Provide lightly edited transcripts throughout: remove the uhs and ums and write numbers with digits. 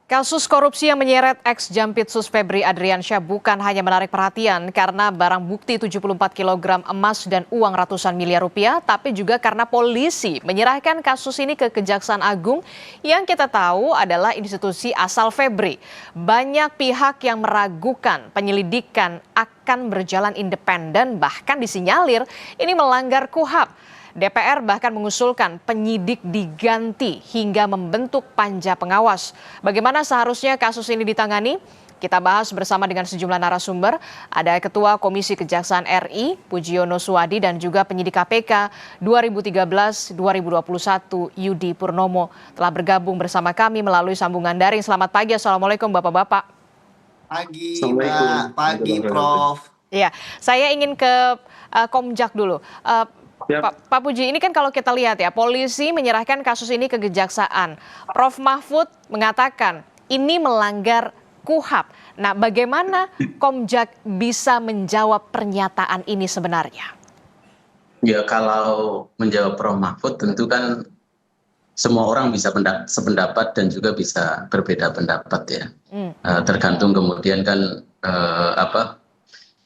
Kasus korupsi yang menyeret ex-Jampitsus Febri Adriansyah bukan hanya menarik perhatian karena barang bukti 74 kg emas dan uang ratusan miliar rupiah, tapi juga karena polisi menyerahkan kasus ini ke Kejaksaan Agung yang kita tahu adalah institusi asal Febri. Banyak pihak yang meragukan penyelidikan akan berjalan independen, bahkan disinyalir ini melanggar KUHAP. DPR bahkan mengusulkan penyidik diganti hingga membentuk panja pengawas. Bagaimana seharusnya kasus ini ditangani? Kita bahas bersama dengan sejumlah narasumber. Ada Ketua Komisi Kejaksaan RI, Pujiono Suwadi, dan juga penyidik KPK 2013-2021, Yudi Purnomo, telah bergabung bersama kami melalui sambungan daring. Selamat pagi, Assalamualaikum Bapak-Bapak. Pagi, Mbak. Pagi, Prof. Ya, saya ingin ke Komjak dulu. Pak Puji, ini kan kalau kita lihat ya, polisi menyerahkan kasus ini ke Kejaksaan. Prof Mahfud mengatakan ini melanggar KUHAP. Nah, bagaimana Komjak bisa menjawab pernyataan ini sebenarnya? Ya, kalau menjawab Prof Mahfud tentu kan semua orang bisa sependapat dan juga bisa berbeda pendapat ya. Tergantung kemudian kan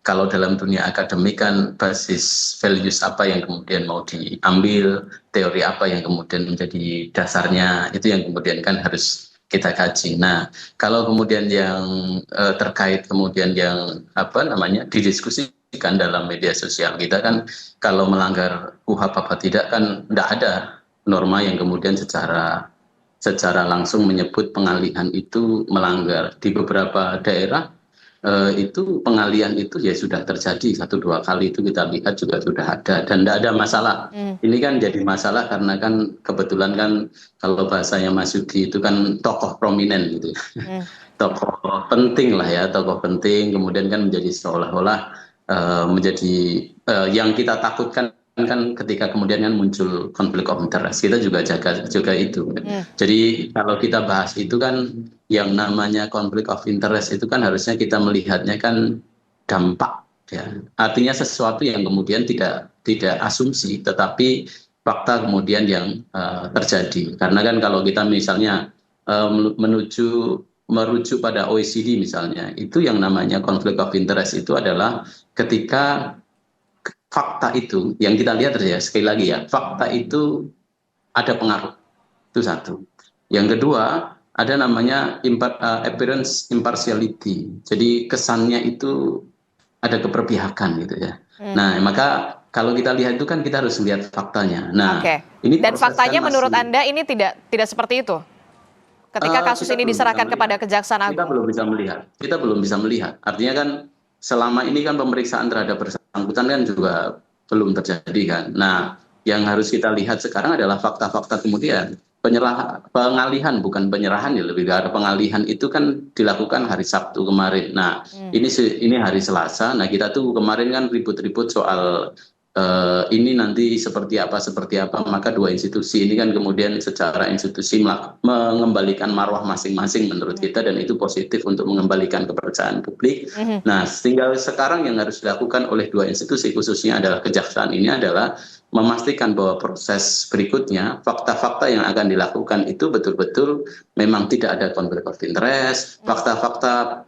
kalau dalam dunia akademik kan basis values apa yang kemudian mau diambil, teori apa yang kemudian menjadi dasarnya, itu yang kemudian kan harus kita kaji. Nah, kalau kemudian yang terkait kemudian yang didiskusikan dalam media sosial kita kan, kalau melanggar KUHAP apa tidak kan tidak ada norma yang kemudian secara langsung menyebut pengalihan itu melanggar. Di beberapa daerah itu pengalihan itu ya sudah terjadi 1-2 kali, itu kita lihat juga sudah ada dan tidak ada masalah. Ini kan jadi masalah karena kan kebetulan kan kalau bahasanya Mas Yudi itu kan tokoh prominent gitu. Tokoh penting lah ya, tokoh penting kemudian kan menjadi seolah-olah menjadi yang kita takutkan kan ketika kemudian kan muncul konflik of interest, kita juga jaga itu. Jadi kalau kita bahas itu kan yang namanya konflik of interest itu kan harusnya kita melihatnya kan dampak ya. Artinya sesuatu yang kemudian tidak asumsi tetapi fakta kemudian yang terjadi. Karena kan kalau kita misalnya merujuk pada OECD misalnya, itu yang namanya konflik of interest itu adalah ketika fakta itu yang kita lihat ya, sekali lagi ya, fakta itu ada pengaruh, itu satu. Yang kedua ada namanya appearance impartiality, jadi kesannya itu ada keperpihakan gitu ya. Nah, maka kalau kita lihat itu kan kita harus lihat faktanya. Nah, ini dan faktanya kan menurut Anda ini tidak seperti itu ketika kasus ini diserahkan kepada Kejaksaan Agung? Kita belum bisa melihat. Artinya kan selama ini kan pemeriksaan terhadap bersangkutan kan juga belum terjadi kan. Nah, yang harus kita lihat sekarang adalah fakta-fakta kemudian. Pengalihan, bukan penyerahan ya, lebih ke arah pengalihan itu kan dilakukan hari Sabtu kemarin. Nah, ini hari Selasa. Nah, kita tuh kemarin kan ribut-ribut soal ini nanti seperti apa, maka dua institusi ini kan kemudian secara institusi mengembalikan marwah masing-masing menurut kita, dan itu positif untuk mengembalikan kepercayaan publik. Nah, tinggal sekarang yang harus dilakukan oleh dua institusi khususnya adalah Kejaksaan ini adalah memastikan bahwa proses berikutnya, fakta-fakta yang akan dilakukan itu betul-betul memang tidak ada konflik of interest, fakta-fakta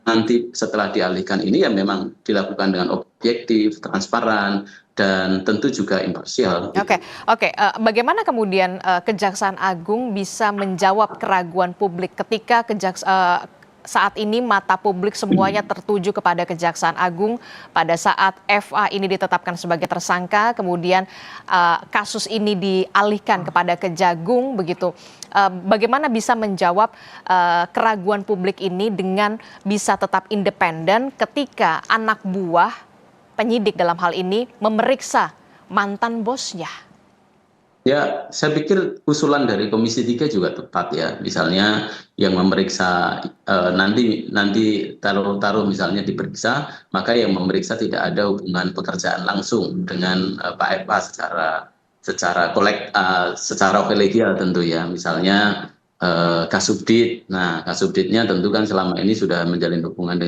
nanti setelah dialihkan ini ya memang dilakukan dengan objektif, transparan, dan tentu juga imparsial. Oke. Bagaimana kemudian Kejaksaan Agung bisa menjawab keraguan publik ketika saat ini mata publik semuanya tertuju kepada Kejaksaan Agung pada saat FA ini ditetapkan sebagai tersangka, kemudian kasus ini dialihkan kepada Kejagung begitu. Bagaimana bisa menjawab keraguan publik ini dengan bisa tetap independen ketika anak buah penyidik dalam hal ini memeriksa mantan bosnya? Ya, saya pikir usulan dari Komisi 3 juga tepat ya. Misalnya yang memeriksa nanti taruh misalnya diperiksa, maka yang memeriksa tidak ada hubungan pekerjaan langsung dengan Pak FA secara kolegial tentu ya. Misalnya Kasubdit. Nah, Kasubditnya tentu kan selama ini sudah menjalin hubungan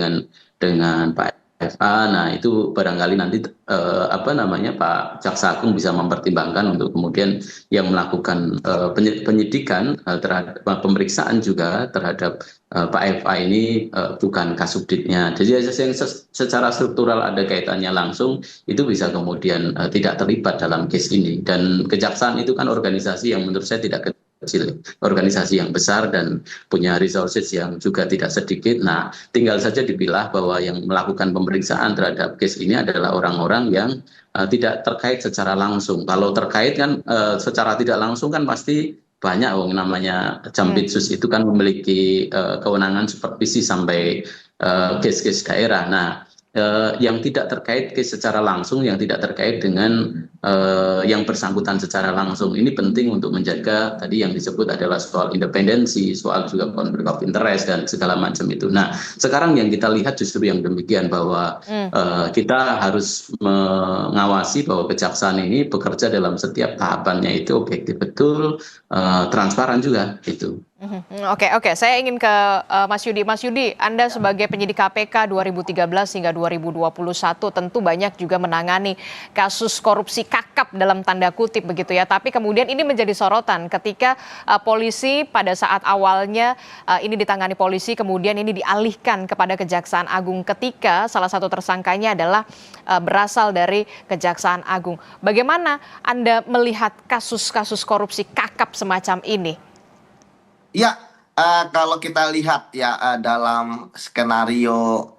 dengan Pak FA. Nah, itu barangkali nanti apa namanya Pak Jaksa Agung bisa mempertimbangkan untuk kemudian yang melakukan penyidikan terhadap pemeriksaan juga terhadap Pak FA ini bukan Kasubditnya. Jadi yang secara struktural ada kaitannya langsung itu bisa kemudian tidak terlibat dalam case ini. Dan kejaksaan itu kan organisasi yang menurut saya tidak kecil, organisasi yang besar dan punya resources yang juga tidak sedikit. Nah, tinggal saja dipilah bahwa yang melakukan pemeriksaan terhadap case ini adalah orang-orang yang tidak terkait secara langsung. Kalau terkait kan secara tidak langsung kan pasti banyak, namanya Jampitsus itu kan memiliki kewenangan supervisi sampai case-case daerah. Nah, yang tidak terkait case secara langsung, yang tidak terkait dengan yang bersangkutan secara langsung, ini penting untuk menjaga tadi yang disebut adalah soal independensi, soal juga konflik of interest dan segala macam itu. Nah, sekarang yang kita lihat justru yang demikian, bahwa kita harus mengawasi bahwa kejaksaan ini bekerja dalam setiap tahapannya itu objektif betul, transparan juga gitu. Oke, saya ingin ke Mas Yudi. Mas Yudi, Anda sebagai penyidik KPK 2013 hingga 2021 tentu banyak juga menangani kasus korupsi kakap dalam tanda kutip begitu ya. Tapi kemudian ini menjadi sorotan ketika polisi pada saat awalnya ini ditangani polisi, kemudian ini dialihkan kepada Kejaksaan Agung ketika salah satu tersangkanya adalah berasal dari Kejaksaan Agung. Bagaimana Anda melihat kasus-kasus korupsi kakap semacam ini? Ya, kalau kita lihat ya dalam skenario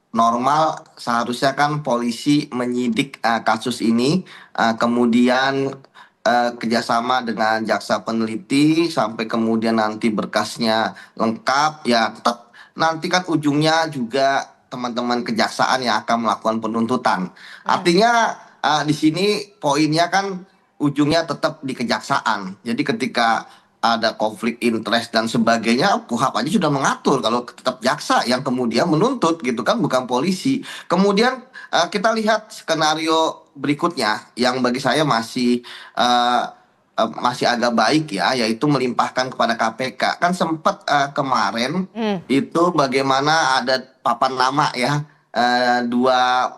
normal seharusnya kan polisi menyidik kasus ini, kemudian kerjasama dengan jaksa peneliti sampai kemudian nanti berkasnya lengkap, ya tetap nanti kan ujungnya juga teman-teman kejaksaan yang akan melakukan penuntutan. Artinya di sini poinnya kan ujungnya tetap di kejaksaan. Jadi ketika ada konflik interest dan sebagainya, KUHP aja sudah mengatur kalau tetap jaksa yang kemudian menuntut gitu kan, bukan polisi. Kemudian kita lihat skenario berikutnya yang bagi saya masih agak baik ya, yaitu melimpahkan kepada KPK. Kan sempat kemarin itu bagaimana ada papan nama ya, dua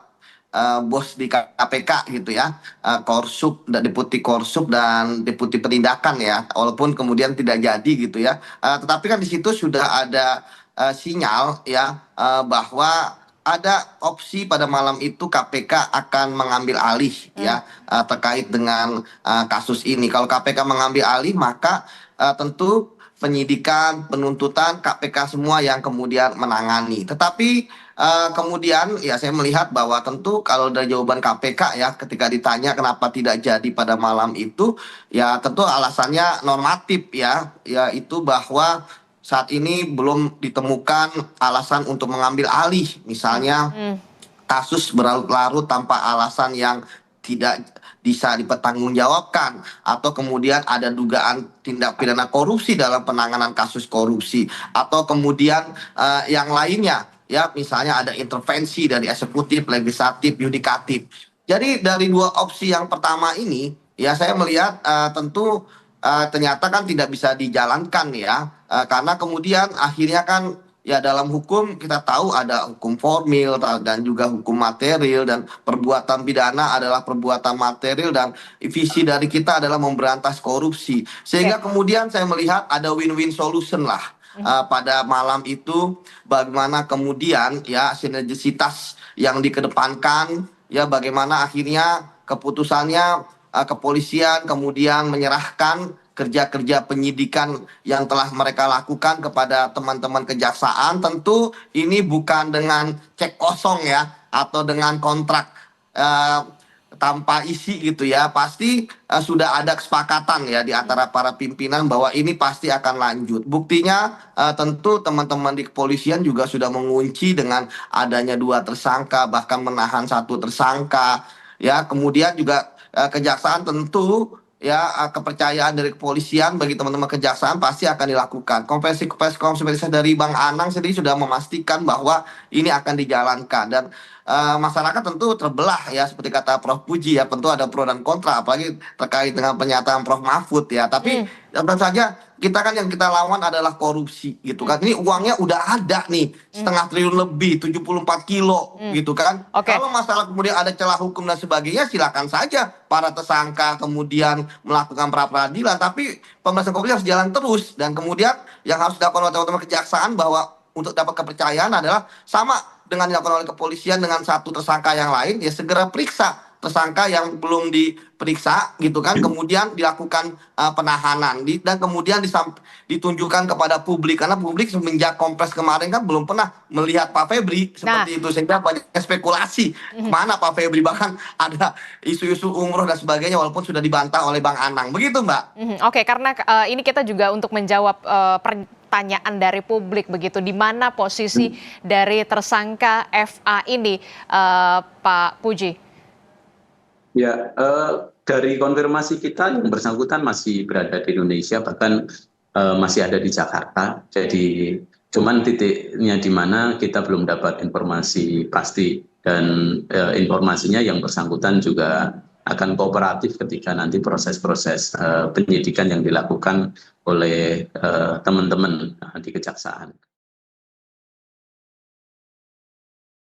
bos di KPK gitu ya, Korsup, Deputi Korsup dan Deputi Penindakan ya, walaupun kemudian tidak jadi gitu ya. Tetapi kan di situ sudah ada sinyal ya, bahwa ada opsi pada malam itu KPK akan mengambil alih ya, terkait dengan kasus ini. Kalau KPK mengambil alih, maka tentu penyidikan, penuntutan KPK semua yang kemudian menangani. Tetapi kemudian ya saya melihat bahwa tentu kalau dari jawaban KPK ya ketika ditanya kenapa tidak jadi pada malam itu, ya tentu alasannya normatif ya, yaitu bahwa saat ini belum ditemukan alasan untuk mengambil alih. Misalnya kasus berlarut-larut tanpa alasan yang tidak bisa dipertanggungjawabkan, atau kemudian ada dugaan tindak pidana korupsi dalam penanganan kasus korupsi, atau kemudian yang lainnya ya, misalnya ada intervensi dari eksekutif, legislatif, yudikatif. Jadi dari dua opsi yang pertama ini ya saya melihat tentu ternyata kan tidak bisa dijalankan ya, karena kemudian akhirnya kan ya dalam hukum kita tahu ada hukum formil dan juga hukum material, dan perbuatan pidana adalah perbuatan material, dan visi dari kita adalah memberantas korupsi. Sehingga kemudian saya melihat ada win-win solution lah pada malam itu, bagaimana kemudian ya sinergisitas yang dikedepankan ya, bagaimana akhirnya keputusannya kepolisian kemudian menyerahkan kerja-kerja penyidikan yang telah mereka lakukan kepada teman-teman kejaksaan. Tentu ini bukan dengan cek kosong ya, atau dengan kontrak tanpa isi gitu ya. Pasti sudah ada kesepakatan ya di antara para pimpinan bahwa ini pasti akan lanjut. Buktinya tentu teman-teman di kepolisian juga sudah mengunci dengan adanya 2 tersangka, bahkan menahan 1 tersangka ya. Kemudian juga kejaksaan tentu ya, kepercayaan dari kepolisian bagi teman-teman kejaksaan pasti akan dilakukan. Konferensi dari Bang Anang sendiri sudah memastikan bahwa ini akan dijalankan, dan masyarakat tentu terbelah ya, seperti kata Prof Puji ya, tentu ada pro dan kontra, apalagi terkait dengan pernyataan Prof Mahfud ya. Tapi tentu saja kita kan yang kita lawan adalah korupsi gitu kan. Ini uangnya udah ada nih, 0,5 triliun lebih, 74 kilo gitu kan. Oke. Kalau masalah kemudian ada celah hukum dan sebagainya, silakan saja para tersangka kemudian melakukan pra-peradilan. Tapi pemberantasan korupsi harus jalan terus. Dan kemudian yang harus dilakukan oleh teman-teman kejaksaan bahwa untuk dapat kepercayaan adalah sama dengan dilakukan oleh kepolisian dengan satu tersangka yang lain, ya segera periksa tersangka yang belum diperiksa gitu kan, kemudian dilakukan penahanan dan kemudian ditunjukkan kepada publik, karena publik semenjak Kompres kemarin kan belum pernah melihat Pak Febri seperti itu, sehingga banyak spekulasi mana Pak Febri, bahkan ada isu-isu umroh dan sebagainya walaupun sudah dibantah oleh Bang Anang, begitu Mbak. Oke, karena ini kita juga untuk menjawab pertanyaan dari publik begitu, di mana posisi dari tersangka FA ini, Pak Puji? Ya, dari konfirmasi kita yang bersangkutan masih berada di Indonesia, bahkan masih ada di Jakarta. Jadi cuman titiknya di mana kita belum dapat informasi pasti, dan informasinya yang bersangkutan juga akan kooperatif ketika nanti proses-proses penyidikan yang dilakukan oleh teman-teman di Kejaksaan.